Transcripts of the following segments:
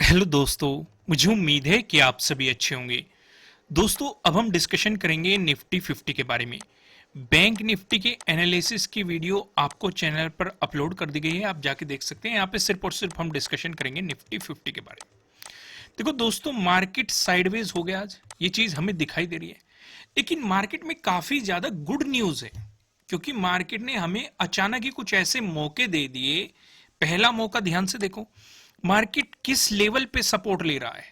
Hello दोस्तों। मुझे उम्मीद है कि आप सभी अच्छे होंगे। दोस्तों, अब हम डिस्कशन करेंगे निफ्टी 50 के बारे में। बैंक निफ्टी के एनालिसिस की वीडियो आपको चैनल पर अपलोड कर दी गई है, आप जाके देख सकते हैं। यहाँ पे सिर्फ और सिर्फ हम डिस्कशन करेंगे निफ्टी 50 के बारे में। देखो दोस्तों, मार्केट साइडवेज हो गया आज, ये चीज हमें दिखाई दे रही है। लेकिन मार्केट में काफी ज्यादा गुड न्यूज है, क्योंकि मार्केट ने हमें अचानक ही कुछ ऐसे मौके दे दिए। पहला मौका ध्यान से देखो, मार्केट किस लेवल पे सपोर्ट ले रहा है।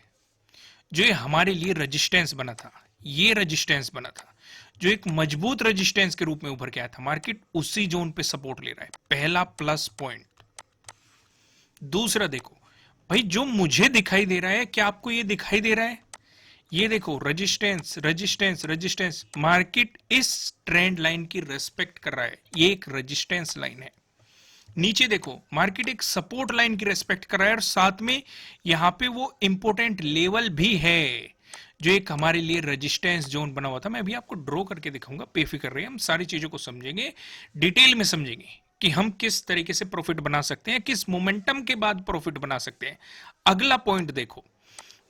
जो ये हमारे लिए रेजिस्टेंस बना था, ये रेजिस्टेंस बना था, जो एक मजबूत रेजिस्टेंस के रूप में उभर के आया था, मार्केट उसी जोन पे सपोर्ट ले रहा है। पहला प्लस पॉइंट। दूसरा देखो भाई, जो मुझे दिखाई दे रहा है, क्या आपको ये दिखाई दे रहा है? ये देखो, रेजिस्टेंस रेजिस्टेंस रेजिस्टेंस, मार्केट इस ट्रेंड लाइन की रेस्पेक्ट कर रहा है। ये एक रेजिस्टेंस लाइन है। नीचे देखो, मार्केट एक सपोर्ट लाइन की रेस्पेक्ट कर रहा है, और साथ में यहां पे वो इंपोर्टेंट लेवल भी है जो एक हमारे लिए रेजिस्टेंस जोन बना हुआ था। मैं अभी आपको ड्रॉ करके दिखाऊंगा, बेफिक्र रहिए, हम सारी चीजों को समझेंगे, डिटेल में समझेंगे कि हम किस तरीके से प्रॉफिट बना सकते हैं, किस मोमेंटम के बाद प्रॉफिट बना सकते हैं। अगला पॉइंट देखो,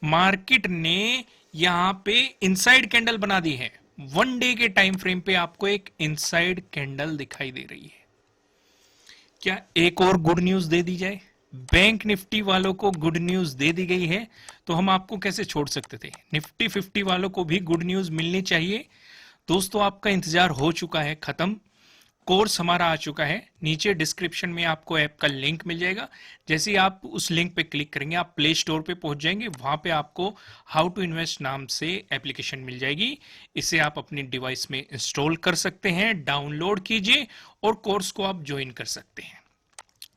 मार्केट ने यहां पे इनसाइड कैंडल बना दी है। वन डे के टाइम फ्रेम पे आपको एक इनसाइड कैंडल दिखाई दे रही है। क्या एक और गुड न्यूज दे दी जाए? बैंक निफ्टी वालों को गुड न्यूज दे दी गई है, तो हम आपको कैसे छोड़ सकते थे? निफ्टी 50 वालों को भी गुड न्यूज मिलनी चाहिए। दोस्तों, आपका इंतजार हो चुका है खत्म। कोर्स हमारा आ चुका है। नीचे डिस्क्रिप्शन में आपको ऐप का लिंक मिल जाएगा। जैसे ही आप उस लिंक पे क्लिक करेंगे, आप प्ले स्टोर पे पहुंच जाएंगे। वहां पे आपको हाउ टू इन्वेस्ट नाम से एप्लीकेशन मिल जाएगी। इसे आप अपनी डिवाइस में इंस्टॉल कर सकते हैं, डाउनलोड कीजिए और कोर्स को आप ज्वाइन कर सकते हैं।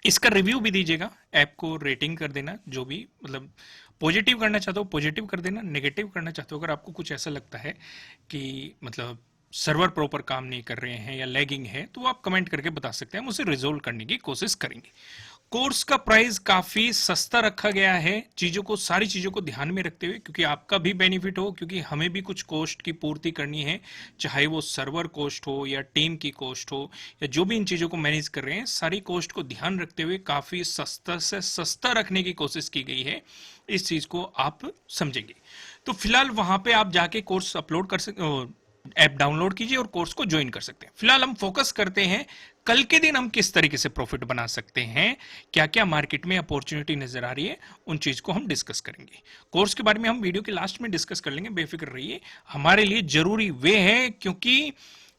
इसका रिव्यू भी दीजिएगा, ऐप को रेटिंग कर देना, जो भी मतलब पॉजिटिव करना चाहते हो पॉजिटिव कर देना, नेगेटिव करना चाहते हो, अगर आपको कुछ ऐसा लगता है कि मतलब सर्वर प्रॉपर काम नहीं कर रहे हैं या लैगिंग है, तो आप कमेंट करके बता सकते हैं, हम उसे रिजोल्व करने की कोशिश करेंगे। कोर्स का प्राइस काफी सस्ता रखा गया है, चीजों को, सारी चीजों को ध्यान में रखते हुए, क्योंकि आपका भी बेनिफिट हो, क्योंकि हमें भी कुछ कॉस्ट की पूर्ति करनी है, चाहे वो सर्वर कॉस्ट हो या टीम की कॉस्ट हो या जो भी इन चीजों को मैनेज कर रहे हैं, सारी कॉस्ट को ध्यान रखते हुए काफी सस्ता से सस्ता रखने की कोशिश की गई है। इस चीज को आप समझेंगे। तो फिलहाल वहां पे आप जाके कोर्स अपलोड कर सकते, ऐप डाउनलोड कीजिए और कोर्स को ज्वाइन कर सकते हैं। फिलहाल हम फोकस करते हैं कल के दिन हम किस तरीके से प्रॉफिट बना सकते हैं, क्या क्या मार्केट में अपॉर्चुनिटी नजर आ रही है, उन चीज को हम डिस्कस करेंगे। कोर्स के बारे में हम वीडियो के लास्ट में डिस्कस कर लेंगे, बेफिक्र रहिए। हमारे लिए जरूरी वे है, क्योंकि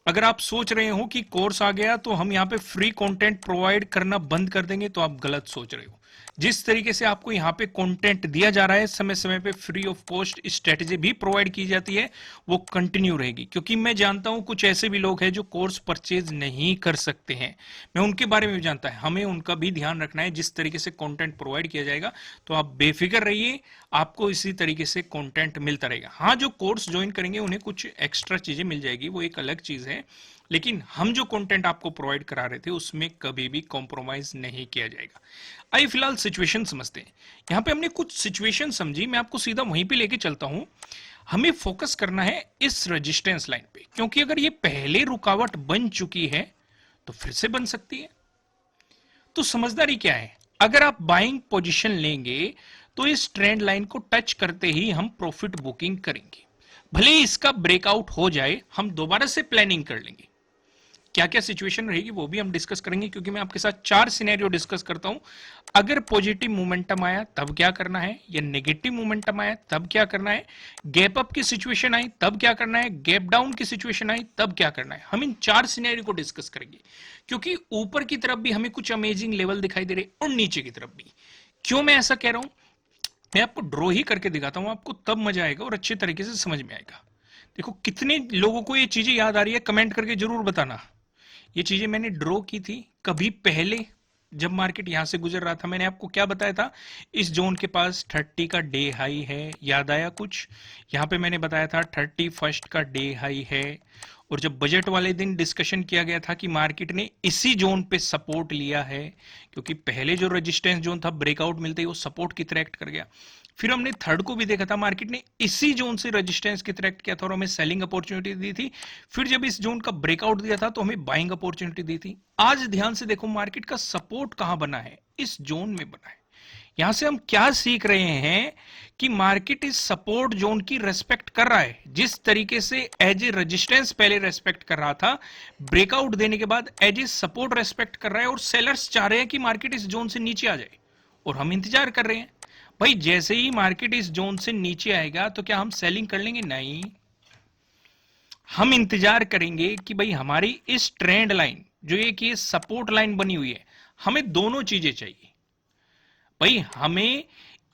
अगर आप सोच रहे हो कि कोर्स आ गया तो हम यहाँ पे फ्री कंटेंट प्रोवाइड करना बंद कर देंगे, तो आप गलत सोच रहे हो। जिस तरीके से आपको यहाँ पे कंटेंट दिया जा रहा है, समय समय पे फ्री ऑफ कॉस्ट स्ट्रेटेजी भी प्रोवाइड की जाती है, वो कंटिन्यू रहेगी। क्योंकि मैं जानता हूं कुछ ऐसे भी लोग हैं जो कोर्स परचेज नहीं कर सकते हैं, मैं उनके बारे में भी जानता है, हमें उनका भी ध्यान रखना है। जिस तरीके से कंटेंट प्रोवाइड किया जाएगा, तो आप बेफिक्र रहिए, आपको इसी तरीके से कंटेंट मिलता रहेगा। हाँ, जो कोर्स ज्वाइन करेंगे उन्हें कुछ एक्स्ट्रा चीजें मिल जाएगी, वो एक अलग चीज है, लेकिन हम जो कंटेंट आपको प्रोवाइड करा रहे थे उसमें कभी भी कॉम्प्रोमाइज नहीं किया जाएगा। आइए फिलहाल सिचुएशन समझते हैं। यहां पे हमने कुछ सिचुएशन समझी, मैं आपको सीधा वहीं पे लेके चलता हूं। हमें फोकस करना है इस रेजिस्टेंस लाइन पे, क्योंकि अगर ये पहले रुकावट बन चुकी है तो फिर से बन सकती है। तो समझदारी क्या है? अगर आप बाइंग पोजीशन लेंगे तो इस ट्रेंड लाइन को टच करते ही हम प्रॉफिट बुकिंग करेंगे। भले ही इसका ब्रेकआउट हो जाए, हम दोबारा से प्लानिंग कर लेंगे। क्या क्या सिचुएशन रहेगी वो भी हम डिस्कस करेंगे, क्योंकि मैं आपके साथ 4 सिनेरियो डिस्कस करता हूं। अगर पॉजिटिव मोमेंटम आया तब क्या करना है, या नेगेटिव मोमेंटम आया तब क्या करना है, गैप अप की सिचुएशन आई तब क्या करना है, गैप डाउन की सिचुएशन आई तब क्या करना है। हम इन 4 सिनेरियो को डिस्कस करेंगे, क्योंकि ऊपर की तरफ भी हमें कुछ अमेजिंग लेवल दिखाई दे रहे और नीचे की तरफ भी। क्यों मैं ऐसा कह रहा हूं, मैं आपको ड्रॉ ही करके दिखाता हूं, आपको तब मजा आएगा और अच्छे तरीके से समझ में आएगा। देखो, कितने लोगों को ये चीजें याद आ रही है, कमेंट करके जरूर बताना। ये चीजें मैंने ड्रॉ की थी कभी पहले, जब मार्केट यहां से गुजर रहा था। मैंने आपको क्या बताया था, इस जोन के पास 30 का डे हाई है, याद आया कुछ? यहां पे मैंने बताया था 31 का डे हाई है। और जब बजट वाले दिन डिस्कशन किया गया था कि मार्केट ने इसी जोन पे सपोर्ट लिया है, क्योंकि पहले जो रेजिस्टेंस जोन था ब्रेकआउट मिलते ही वो सपोर्ट की तरह एक्ट कर गया। फिर हमने थर्ड को भी देखा था, मार्केट ने इसी जोन से रेजिस्टेंस की तरह एक्ट किया था और हमें सेलिंग अपॉर्चुनिटी दी थी। फिर जब इस जोन का ब्रेकआउट दिया था तो हमें बाइंग अपॉर्चुनिटी दी थी। आज ध्यान से देखो, मार्केट का सपोर्ट कहां बना है, इस जोन में बना है। यहां से हम क्या सीख रहे हैं कि मार्केट इस सपोर्ट जोन की रेस्पेक्ट कर रहा है, जिस तरीके से एज ए रेजिस्टेंस पहले रेस्पेक्ट कर रहा था, ब्रेकआउट देने के बाद एज ए सपोर्ट रेस्पेक्ट कर रहा है, और सेलर्स चाह रहे हैं कि मार्केट इस जोन से नीचे आ जाए, और हम इंतजार कर रहे हैं। भाई जैसे ही मार्केट इस जोन से नीचे आएगा तो क्या हम सेलिंग कर लेंगे? नहीं, हम इंतजार करेंगे कि भाई हमारी इस ट्रेंड लाइन, जो ये कि सपोर्ट लाइन बनी हुई है, हमें दोनों चीजें चाहिए। भाई हमें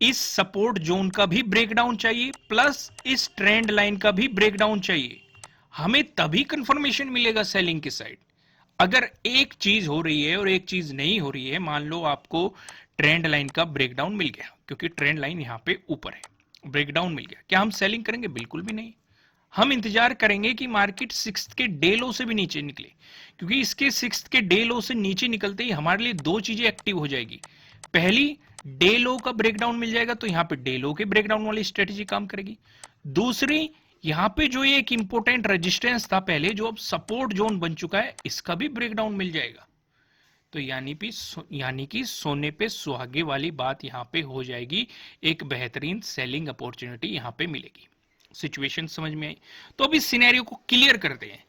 इस सपोर्ट जोन का भी ब्रेकडाउन चाहिए, प्लस इस ट्रेंड लाइन का भी ब्रेकडाउन चाहिए। हमें तभी कंफर्मेशन मिलेगा सेलिंग की साइड। अगर एक चीज हो रही है और एक चीज नहीं हो रही है, मान लो आपको ट्रेंड लाइन का ब्रेकडाउन मिल गया, क्योंकि ट्रेंड लाइन यहां पे ऊपर है, ब्रेकडाउन मिल गया, क्या हम सेलिंग करेंगे? बिल्कुल भी नहीं। हम इंतजार करेंगे कि मार्केट सिक्स्थ के डे लो से भी नीचे निकले, क्योंकि इसके सिक्स्थ के डे लो से नीचे निकलते ही हमारे लिए दो चीजें एक्टिव हो जाएगी। पहली, डे लो का ब्रेकडाउन मिल जाएगा, तो यहां पे डे लो के ब्रेकडाउन वाली स्ट्रेटेजी काम करेगी। दूसरी, यहां पे जो ये एक इंपॉर्टेंट रेजिस्टेंस था पहले, जो अब सपोर्ट जोन बन चुका है, इसका भी ब्रेकडाउन मिल जाएगा। तो यानी कि सोने पे सुहागे वाली बात यहां पे हो जाएगी, एक बेहतरीन सेलिंग अपॉर्चुनिटी यहां पे मिलेगी। सिचुएशन समझ में आई? तो अब इस सिनेरियो को क्लियर करते हैं।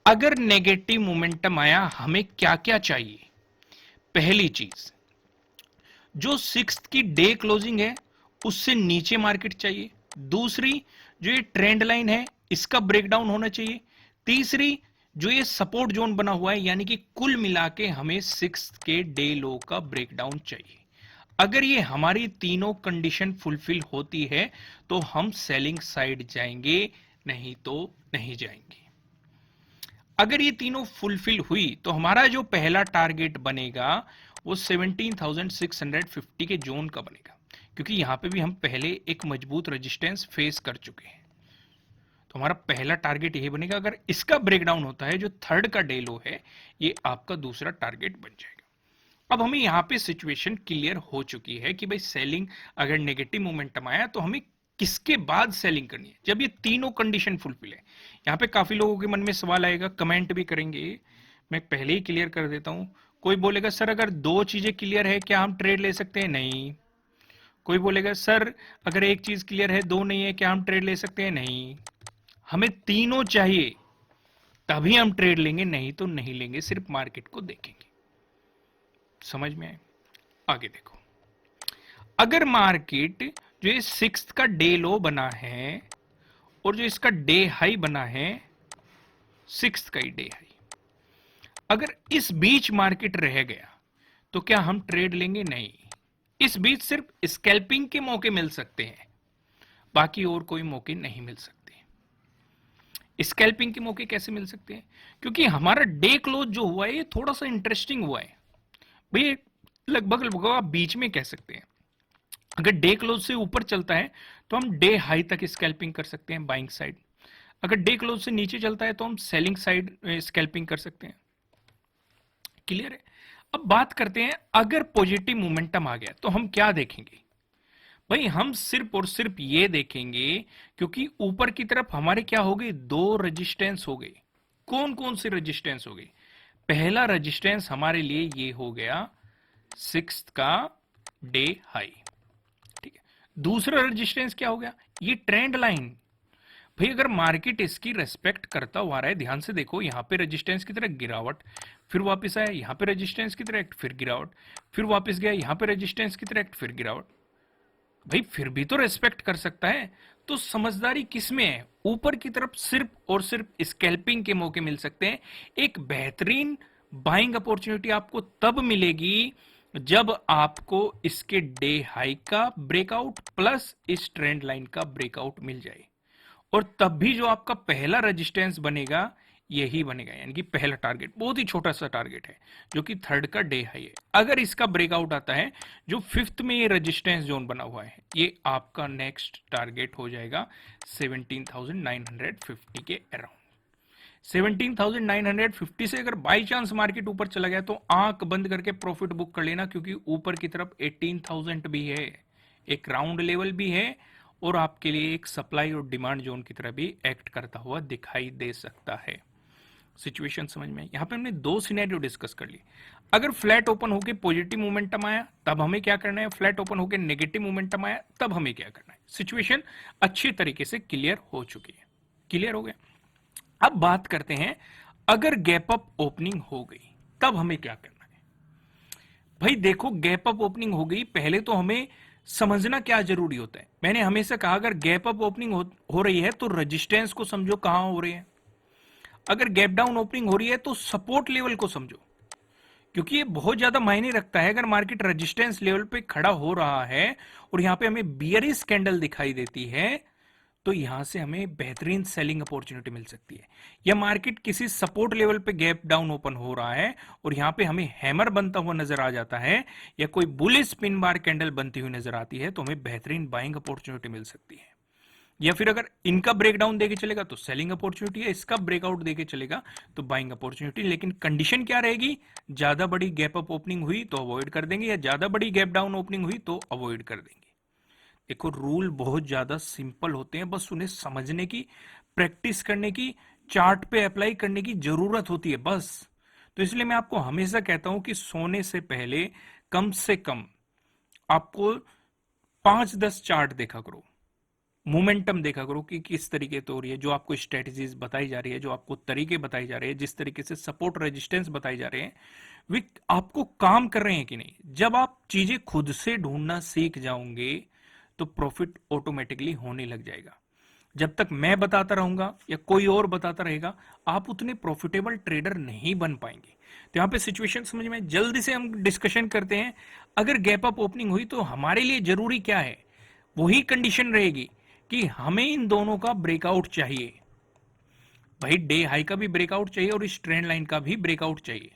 अगर नेगेटिव मोमेंटम आया, हमें क्या क्या चाहिए? पहली चीज, जो सिक्स्थ की डे क्लोजिंग है उससे नीचे मार्केट चाहिए। दूसरी, जो ये ट्रेंड लाइन है इसका ब्रेकडाउन होना चाहिए। तीसरी, जो ये सपोर्ट जोन बना हुआ है, यानी कि कुल मिला के हमें सिक्स्थ के डे लो का ब्रेकडाउन चाहिए। अगर ये हमारी तीनों कंडीशन फुलफिल होती है तो हम सेलिंग साइड जाएंगे, नहीं तो नहीं जाएंगे। अगर ये तीनों फुलफिल हुई तो हमारा जो पहला टारगेट बनेगा वो 17,650 के जोन का बनेगा, क्योंकि यहां पे भी हम पहले एक मजबूत रेजिस्टेंस फेस कर चुके हैं। तो हमारा पहला टारगेट यही बनेगा। अगर इसका ब्रेकडाउन होता है, जो थर्ड का डे लो है, ये आपका दूसरा टारगेट बन जाएगा। अब हमें यहां पे सिचुएशन क्लियर हो चुकी है कि भाई सेलिंग, अगर नेगेटिव मोमेंटम आया तो हमें किसके बाद सेलिंग करनी है, जब ये तीनों कंडीशन फुलफिल है। यहां पे काफी लोगों के मन में सवाल आएगा, कमेंट भी करेंगे, मैं पहले ही क्लियर कर देता हूं। कोई बोलेगा सर अगर दो चीजें क्लियर है क्या हम ट्रेड ले सकते हैं? नहीं। कोई बोलेगा सर अगर एक चीज क्लियर है दो नहीं है क्या हम ट्रेड ले सकते हैं? नहीं। हमें तीनों चाहिए, तभी हम ट्रेड लेंगे, नहीं तो नहीं लेंगे, सिर्फ मार्केट को देखेंगे। समझ में आए? आगे देखो, अगर मार्केट जो ये सिक्स्थ का डे लो बना है और जो इसका डे हाई बना है, सिक्स्थ का ही डे हाई, अगर इस बीच मार्केट रह गया तो क्या हम ट्रेड लेंगे? नहीं। इस बीच सिर्फ स्कैल्पिंग के मौके मिल सकते हैं, बाकी और कोई मौके नहीं मिल सकते। स्कैल्पिंग के मौके कैसे मिल सकते हैं? क्योंकि हमारा डे क्लोज जो हुआ है ये थोड़ा सा इंटरेस्टिंग हुआ है भाई, लगभग लगभग आप बीच में कह सकते हैं। अगर डे क्लोज से ऊपर चलता है तो हम डे हाई तक स्कैल्पिंग कर सकते हैं, बाइंग साइड। अगर डे क्लोज से नीचे चलता है तो हम सेलिंग साइड स्कैल्पिंग कर सकते हैं। क्लियर है? अब बात करते हैं, अगर पॉजिटिव मोमेंटम आ गया तो हम क्या देखेंगे? भाई हम सिर्फ और सिर्फ ये देखेंगे, क्योंकि ऊपर की तरफ हमारे क्या हो गए, दो रेजिस्टेंस हो गए। कौन कौन से रेजिस्टेंस हो गए? पहला रेजिस्टेंस हमारे लिए ये हो गया सिक्स्थ का डे हाई, ठीक है। दूसरा रेजिस्टेंस क्या हो गया? ये ट्रेंड लाइन। भाई अगर मार्केट इसकी रेस्पेक्ट करता हुआ रहा है, ध्यान से देखो, यहां पे रेजिस्टेंस की तरह गिरावट, फिर वापस आया, यहां पे रेजिस्टेंस की तरह फिर गिरावट, फिर वापस गया, यहां पे रेजिस्टेंस की तरह फिर गिरावट। भाई फिर भी तो रेस्पेक्ट कर सकता है। तो समझदारी किस में है? ऊपर की तरफ सिर्फ और सिर्फ स्कैल्पिंग के मौके मिल सकते हैं। एक बेहतरीन बाइंग अपॉर्चुनिटी आपको तब मिलेगी जब आपको इसके डे हाई का ब्रेकआउट प्लस इस ट्रेंड लाइन का ब्रेकआउट मिल जाए, और तब भी जो आपका पहला रेजिस्टेंस बनेगा यही बनेगा, यानी कि पहला टारगेट बहुत ही छोटा सा टारगेट है जो कि थर्ड का डे हाई है। अगर इसका ब्रेकआउट आता है, जो फिफ्थ में ये रेजिस्टेंस जोन बना हुआ है, ये आपका नेक्स्ट टारगेट हो जाएगा 17,950 के अराउंड। 17,950 से अगर बाई चांस मार्केट ऊपर चला गया तो आंख बंद करके प्रॉफिट बुक कर लेना, क्योंकि ऊपर की तरफ 18,000 भी है, एक राउंड लेवल भी है, और आपके लिए एक सप्लाई और डिमांड जोन की तरह भी एक्ट करता हुआ दिखाई दे सकता है। सिचुएशन समझ में आई। यहाँ पे हमने दो सिनेरियो डिस्कस कर लिए। अगर फ्लैट ओपन होके पॉजिटिव मोमेंटम आया तब हमें क्या करना है, फ्लैट ओपन होके नेगेटिव मोमेंटम आया तब हमें क्या करना है। सिचुएशन अच्छी तरीके से क्लियर हो चुकी है। क्लियर हो गया। अब बात करते हैं, अगर गैप अप ओपनिंग हो गई तब हमें क्या करना है। भाई देखो, गैप अप ओपनिंग हो गई, पहले तो हमें समझना क्या जरूरी होता है। मैंने हमेशा कहा अगर गैप अप ओपनिंग हो रही है तो रेजिस्टेंस को समझो कहां हो रही है, अगर गैप डाउन ओपनिंग हो रही है तो सपोर्ट लेवल को समझो, क्योंकि ये बहुत ज्यादा मायने रखता है। अगर मार्केट रेजिस्टेंस लेवल पे खड़ा हो रहा है और यहां पे हमें बियरिश कैंडल दिखाई देती है तो यहां से हमें बेहतरीन सेलिंग अपॉर्चुनिटी मिल सकती है। या मार्केट किसी सपोर्ट लेवल पे गैप डाउन ओपन हो रहा है और यहां पे हमें हैमर बनता हुआ नजर आ जाता है या कोई बुलिश पिन बार कैंडल बनती हुई नजर आती है तो हमें बेहतरीन बाइंग अपॉर्चुनिटी मिल सकती है। या फिर अगर इनका ब्रेकडाउन देके चलेगा तो सेलिंग अपॉर्चुनिटी है, इसका ब्रेकआउट देके चलेगा तो बाइंग अपॉर्चुनिटी। लेकिन कंडीशन क्या रहेगी, ज्यादा बड़ी गैप अप ओपनिंग हुई तो अवॉइड कर देंगे या ज्यादा बड़ी गैप डाउन ओपनिंग हुई तो अवॉइड कर देंगे। देखो, रूल बहुत ज्यादा सिंपल होते हैं, बस उन्हें समझने की, प्रैक्टिस करने की, चार्ट पे अप्लाई करने की जरूरत होती है बस। तो इसलिए मैं आपको हमेशा कहता हूं कि सोने से पहले कम से कम आपको 5-10 चार्ट देखा करो, मोमेंटम देखा करो कि किस तरीके से हो रही है, जो आपको स्ट्रेटजीज बताई जा रही है, जो आपको तरीके बताई जा रहे हैं, जिस तरीके से सपोर्ट रेजिस्टेंस बताई जा रहे हैं, वे आपको काम कर रहे हैं कि नहीं। जब आप चीजें खुद से ढूंढना सीख जाओगे तो प्रॉफिट ऑटोमेटिकली होने लग जाएगा। जब तक मैं बताता रहूंगा या कोई और बताता रहेगा आप उतने प्रॉफिटेबल ट्रेडर नहीं बन पाएंगे। तो यहां पे सिचुएशन समझ में, जल्दी से हम डिस्कशन करते हैं। अगर गैप अप ओपनिंग हुई तो हमारे लिए जरूरी क्या है, वही कंडीशन रहेगी कि हमें इन दोनों का ब्रेकआउट चाहिए। भाई डे हाई का भी ब्रेकआउट चाहिए और इस ट्रेंड लाइन का भी ब्रेकआउट चाहिए।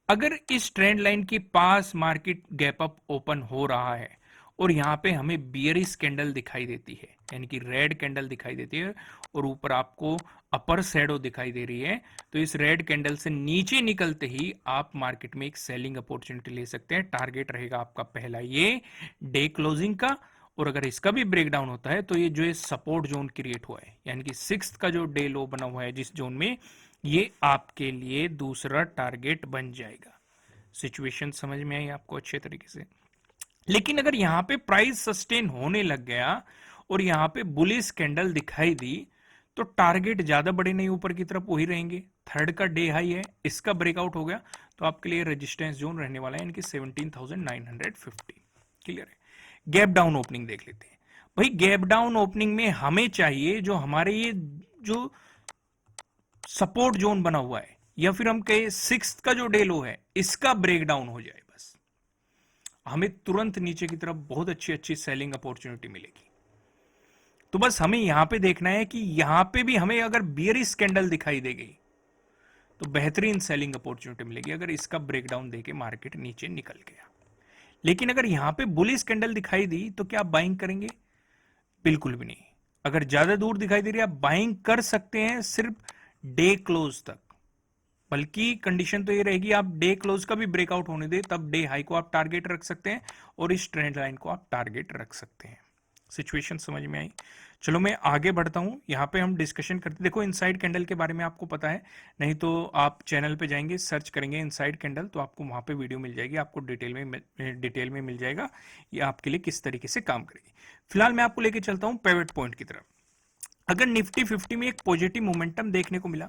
अगर इस ट्रेंड लाइन के पास मार्केट गैप अप ओपन हो रहा है और यहां पे हमें बियरिश कैंडल दिखाई देती है, यानी कि रेड कैंडल दिखाई देती है और ऊपर आपको अपर शैडो दिखाई दे रही है, तो इस रेड कैंडल से नीचे निकलते ही आप मार्केट में एक सेलिंग अपॉर्चुनिटी ले सकते हैं। टारगेट रहेगा आपका पहला ये डे क्लोजिंग का, और अगर इसका भी ब्रेकडाउन होता है तो ये जो सपोर्ट जोन क्रिएट हुआ है, यानी कि 6th का जो डे लो बना हुआ है जिस जोन में, ये आपके लिए दूसरा टारगेट बन जाएगा। सिचुएशन समझ में आई आपको अच्छे तरीके से। लेकिन अगर यहां पे प्राइस सस्टेन होने लग गया और यहां पे बुलिश कैंडल दिखाई दी तो टारगेट ज्यादा बड़े नहीं ऊपर की तरफ वही रहेंगे। 3rd का डे हाई है, इसका ब्रेकआउट हो गया तो आपके लिए रेजिस्टेंस जोन रहने वाला है, यानी कि 17,950। क्लियर है। गैप डाउन ओपनिंग देख लेते हैं। भाई गैप डाउन ओपनिंग में हमें चाहिए जो हमारे ये जो सपोर्ट जोन बना हुआ है या फिर हम कहे 6th का जो डे लो है इसका ब्रेकडाउन हो जाए, बस हमें तुरंत नीचे की तरफ बहुत अच्छी अच्छी सेलिंग अपॉर्चुनिटी मिलेगी। तो बस हमें यहां पे देखना है कि यहां पे भी हमें अगर बियरिश कैंडल दिखाई दे गई तो बेहतरीन सेलिंग अपॉर्चुनिटी मिलेगी, अगर इसका ब्रेकडाउन देके मार्केट नीचे निकल गया। लेकिन अगर यहां पे बुलिश कैंडल दिखाई दी तो क्या आप बाइंग करेंगे? बिल्कुल भी नहीं। अगर ज्यादा दूर दिखाई दे रही है आप बाइंग कर सकते हैं सिर्फ डे क्लोज तक, बल्कि कंडीशन तो ये रहेगी आप डे क्लोज का भी ब्रेकआउट होने दे तब डे हाई को आप टारगेट रख सकते हैं और इस ट्रेंड लाइन को आप टारगेट रख सकते हैं। सिचुएशन समझ में आई। चलो मैं आगे बढ़ता हूं, यहां पे हम डिस्कशन करते। देखो इनसाइड कैंडल के बारे में आपको पता है, नहीं तो आप चैनल पे जाएंगे सर्च करेंगे इनसाइड कैंडल तो आपको वहां पे वीडियो मिल जाएगी, आपको डिटेल में मिल जाएगा ये आपके लिए किस तरीके से काम करेगी। फिलहाल मैं आपको लेके चलता हूं पिवट पॉइंट की तरफ। अगर निफ्टी 50 में एक पॉजिटिव मोमेंटम देखने को मिला,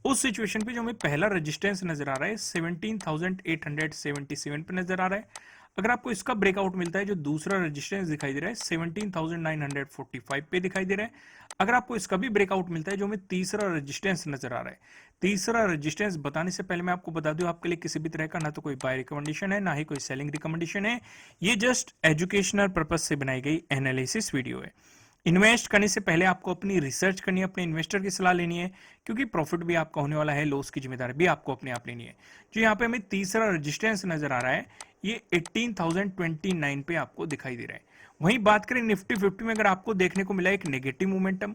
उस सिचुएशन पे जो हमें पहला रेजिस्टेंस नजर आ रहा है 17,877 पे नजर आ रहा है। अगर आपको इसका ब्रेकआउट मिलता है, जो दूसरा रेजिस्टेंस दिखाई दे रहा है 17,945 पे दिखाई दे रहा है। अगर आपको इसका भी ब्रेकआउट मिलता है, जो हमें तीसरा रेजिस्टेंस नजर आ रहा है। तीसरा रेजिस्टेंस बताने से पहले मैं आपको बता दूं, आपके लिए किसी भी तरह का ना तो कोई बाय रिकमेंडेशन है ना ही कोई सेलिंग रिकमेंडेशन है, ये जस्ट एजुकेशनल पर्पज से बनाई गई एनालिसिस वीडियो है। इन्वेस्ट करने से पहले आपको अपनी रिसर्च करनी है, अपने इन्वेस्टर की सलाह लेनी है, क्योंकि प्रॉफिट भी आपका होने वाला है, लॉस की जिम्मेदारी भी आपको अपने आप लेनी है। जो यहाँ पे हमें तीसरा रेजिस्टेंस नजर आ रहा है ये 18,029 पे आपको दिखाई दे रहा है। वहीं बात करें निफ्टी 50 में, अगर आपको देखने को मिला एक नेगेटिव मोमेंटम,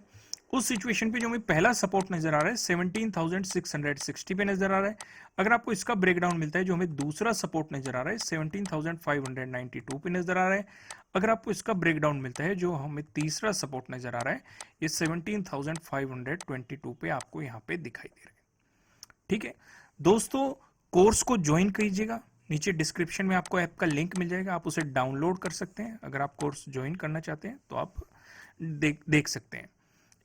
उस सिचुएशन पे जो हमें पहला सपोर्ट नजर आ रहा है 17,660 पे नजर आ रहा है। अगर आपको इसका ब्रेकडाउन मिलता है, जो हमें दूसरा सपोर्ट नजर आ रहा है 17,592 पे नजर आ रहा है। अगर आपको इसका ब्रेकडाउन मिलता है, जो हमें तीसरा सपोर्ट नजर आ रहा है ये 17,522 पे आपको यहाँ पे दिखाई दे रहा है। ठीक है दोस्तों, कोर्स को ज्वाइन कीजिएगा। नीचे डिस्क्रिप्शन में आपको ऐप का लिंक मिल जाएगा, आप उसे डाउनलोड कर सकते हैं। अगर आप कोर्स ज्वाइन करना चाहते हैं तो आप देख सकते हैं।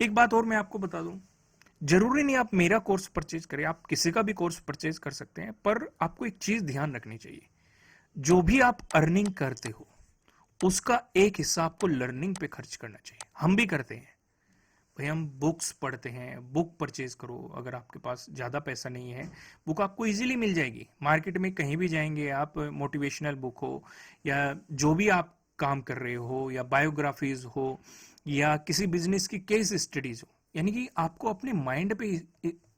एक बात और मैं आपको बता दूं, जरूरी नहीं आप मेरा कोर्स परचेज करें, आप किसी का भी कोर्स परचेज कर सकते हैं, पर आपको एक चीज ध्यान रखनी चाहिए, जो भी आप अर्निंग करते हो उसका एक हिस्सा आपको लर्निंग पे खर्च करना चाहिए। हम भी करते हैं भाई, हम बुक्स पढ़ते हैं, बुक परचेज करो। अगर आपके पास ज़्यादा पैसा नहीं है, बुक आपको इजीली मिल जाएगी मार्केट में, कहीं भी जाएंगे आप, मोटिवेशनल बुक हो या जो भी आप काम कर रहे हो, या बायोग्राफीज हो, या किसी बिजनेस की केस स्टडीज हो, यानी कि आपको अपने माइंड पे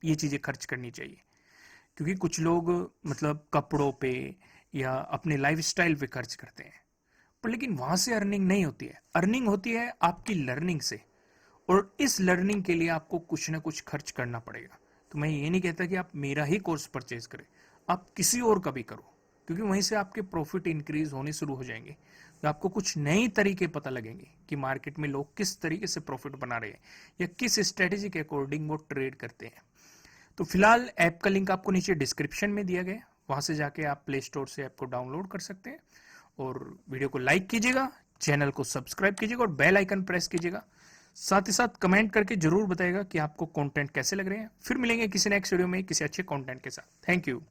ये चीज़ें खर्च करनी चाहिए। क्योंकि कुछ लोग मतलब कपड़ों पे या अपने लाइफस्टाइल पे खर्च करते हैं, पर लेकिन वहां से अर्निंग नहीं होती है। अर्निंग होती है आपकी लर्निंग से, और इस लर्निंग के लिए आपको कुछ ना कुछ खर्च करना पड़ेगा। तो मैं ये नहीं कहता कि आप मेरा ही कोर्स परचेज करें, आप किसी और का भी करो, क्योंकि वहीं से आपके प्रॉफिट इंक्रीज होने शुरू हो जाएंगे। तो आपको कुछ नए तरीके पता लगेंगे कि मार्केट में लोग किस तरीके से प्रॉफिट बना रहे हैं या किस स्ट्रेटेजी के अकॉर्डिंग वो ट्रेड करते हैं। तो फिलहाल ऐप का लिंक आपको नीचे डिस्क्रिप्शन में दिया गया है, वहां से जाके आप प्ले स्टोर से ऐप को डाउनलोड कर सकते हैं। और वीडियो को लाइक कीजिएगा, चैनल को सब्सक्राइब कीजिएगा और बेल आइकन प्रेस कीजिएगा। साथ ही साथ कमेंट करके जरूर बताइएगा कि आपको कंटेंट कैसे लग रहे हैं। फिर मिलेंगे किसी नेक्स्ट वीडियो में किसी अच्छे कंटेंट के साथ। Thank you.